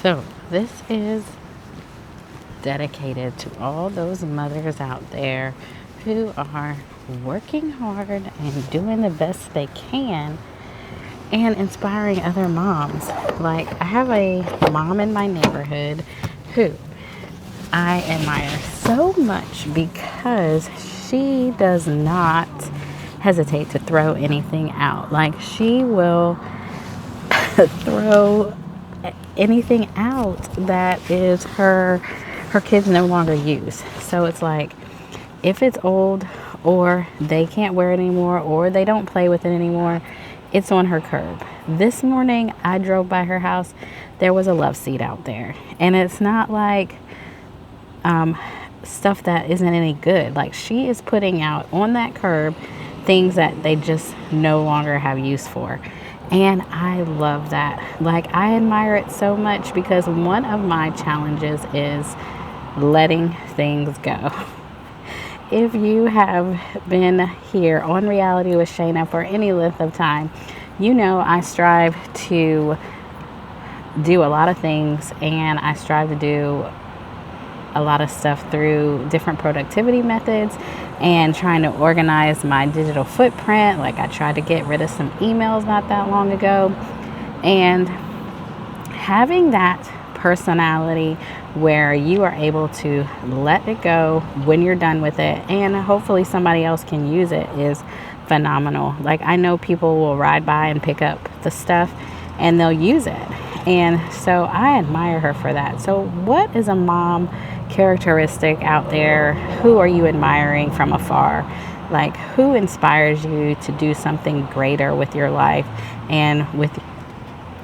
So this is dedicated to all those mothers out there who are working hard and doing the best they can and inspiring other moms. Like, I have a mom in my neighborhood who I admire so much because she does not hesitate to throw anything out. Like, she will throw anything out that is her kids no longer use. So it's like, if it's old or they can't wear it anymore or they don't play with it anymore, it's on her curb. This morning I drove by her house, there was a love seat out there, and it's not like stuff that isn't any good. Like, she is putting out on that curb things that they just no longer have use for. And I love that. Like, I admire it so much because one of my challenges is letting things go. If you have been here on Reality with Shanna for any length of time, you know I strive to do a lot of things, and I strive to do a lot of stuff through different productivity methods and trying to organize my digital footprint. Like, I tried to get rid of some emails not that long ago, and having that personality where you are able to let it go when you're done with it and hopefully somebody else can use it is phenomenal. Like, I know people will ride by and pick up the stuff and they'll use it, and so I admire her for that. So what is a mom characteristic out there? Who are you admiring from afar? Like, who inspires you to do something greater with your life and with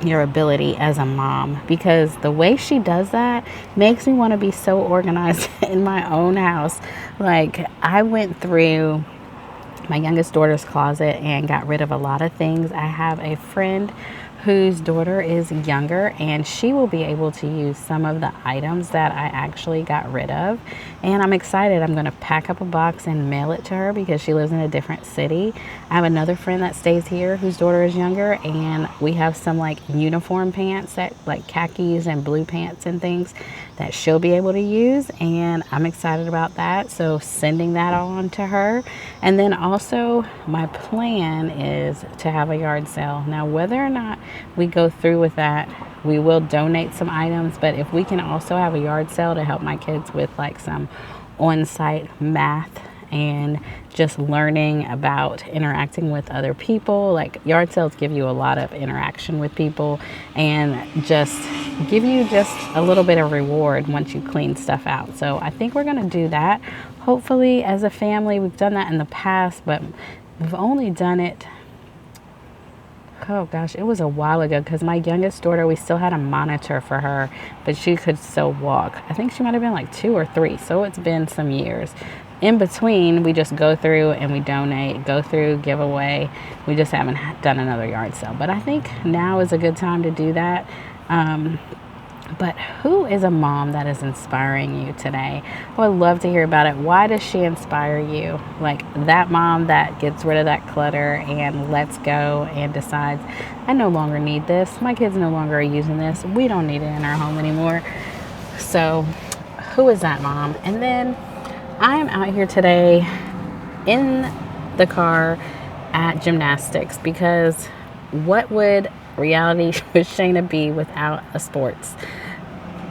your ability as a mom? Because the way she does that makes me want to be so organized in my own house. Like, I went through my youngest daughter's closet and got rid of a lot of things. I have a friend whose daughter is younger, and she will be able to use some of the items that I actually got rid of, and I'm excited. I'm going to pack up a box and mail it to her because she lives in a different city. I have another friend that stays here whose daughter is younger, and we have some like uniform pants, that like khakis and blue pants and things that she'll be able to use, and I'm excited about that. So sending that on to her. And then also my plan is to have a yard sale. Now, whether or not we go through with that, we will donate some items, but if we can also have a yard sale to help my kids with like some on-site math and just learning about interacting with other people. Like, yard sales give you a lot of interaction with people and just give you just a little bit of reward once you clean stuff out. So I think we're going to do that. Hopefully, as a family, we've done that in the past, but we've only done it, oh gosh, it was a while ago, because my youngest daughter, we still had a monitor for her, but she could still walk. I think she might have been like 2 or 3, so it's been some years. In between, we just go through and we donate, go through, give away. We just haven't done another yard sale, but I think now is a good time to do that. But who is a mom that is inspiring you today? I would love to hear about it. Why does she inspire you? Like, that mom that gets rid of that clutter and lets go and decides, I no longer need this. My kids no longer are using this. We don't need it in our home anymore. So who is that mom? And then I'm out here today in the car at Gymnastics, because what would Reality with Shayna be without a sports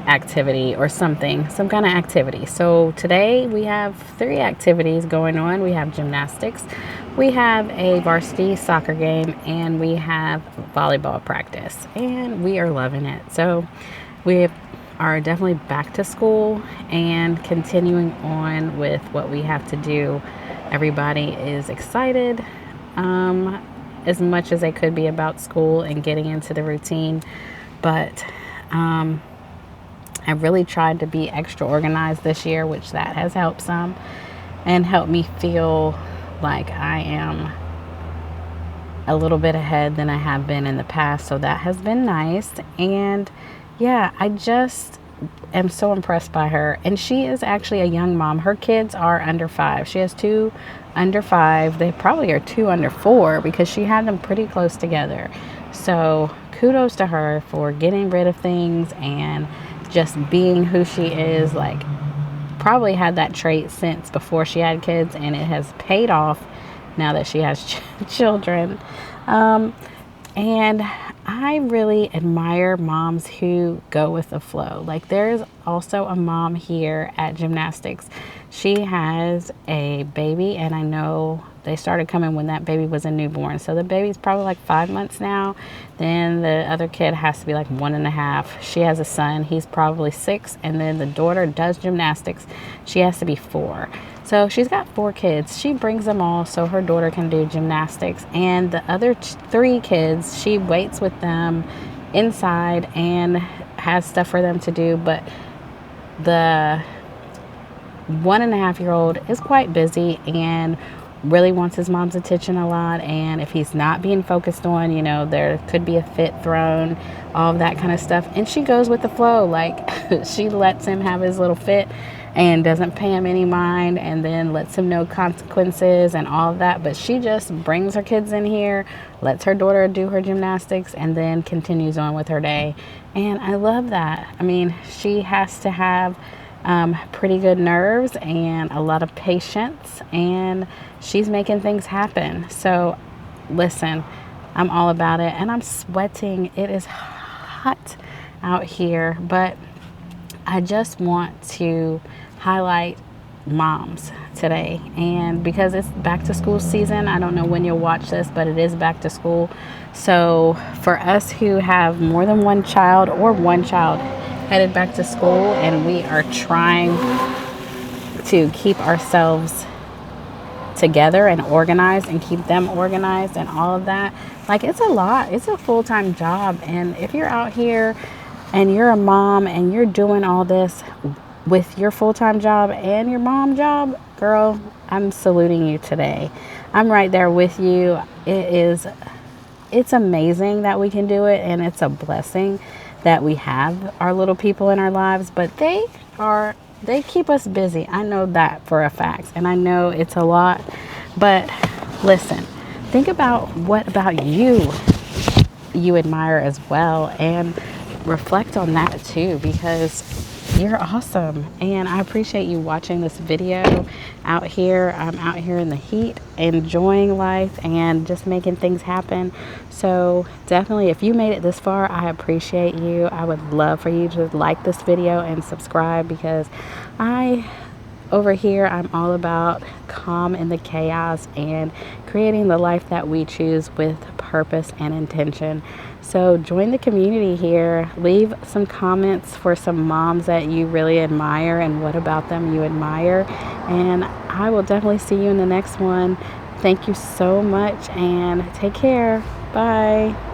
activity or some kind of activity? So today we have 3 activities going on. We have gymnastics, we have a varsity soccer game, and we have volleyball practice, and we are loving it. So we are definitely back to school and continuing on with what we have to do. Everybody is excited as much as they could be about school and getting into the routine, but I really tried to be extra organized this year, which that has helped some and helped me feel like I am a little bit ahead than I have been in the past. So that has been nice. And yeah, I just am so impressed by her. And she is actually a young mom. Her kids are under 5. She has 2 under 5. They probably are 2 under 4 because she had them pretty close together. So kudos to her for getting rid of things and just being who she is. Like, probably had that trait since before she had kids, and it has paid off now that she has children. And I really admire moms who go with the flow. Like, there's also a mom here at Gymnastics. She has a baby, and I know they started coming when that baby was a newborn. So the baby's probably like 5 months now. Then the other kid has to be like 1.5. She has a son. He's probably 6. And then the daughter does gymnastics. She has to be 4. So she's got 4 kids. She brings them all so her daughter can do gymnastics. And the other 3 kids, she waits with them inside and has stuff for them to do. But the 1.5-year-old is quite busy and really wants his mom's attention a lot. And if he's not being focused on, there could be a fit thrown, all of that kind of stuff. And she goes with the flow. Like, she lets him have his little fit and doesn't pay him any mind, and then lets him know consequences and all of that. But she just brings her kids in here, lets her daughter do her gymnastics, and then continues on with her day. And I love that. I mean, she has to have pretty good nerves and a lot of patience, and she's making things happen. So listen, I'm all about it, and I'm sweating. It is hot out here, but I just want to highlight moms today. And because it's back to school season, I don't know when you'll watch this, but it is back to school. So for us who have more than one child or one child headed back to school, and we are trying to keep ourselves together and organized and keep them organized and all of that, like, it's a lot. It's a full-time job. And if you're out here and you're a mom and you're doing all this with your full-time job and your mom job, girl, I'm saluting you today. I'm right there with you. It's amazing that we can do it, and it's a blessing that we have our little people in our lives, but they keep us busy. I know that for a fact, and I know it's a lot. But listen, think about what about you admire as well, and reflect on that too, because you're awesome. And I appreciate you watching this video out here. I'm out here in the heat, enjoying life and just making things happen. So definitely, if you made it this far, I appreciate you. I would love for you to like this video and subscribe, because over here, I'm all about calm in the chaos and creating the life that we choose with purpose and intention. So join the community here. Leave some comments for some moms that you really admire and what about them you admire. And I will definitely see you in the next one. Thank you so much, and take care. Bye.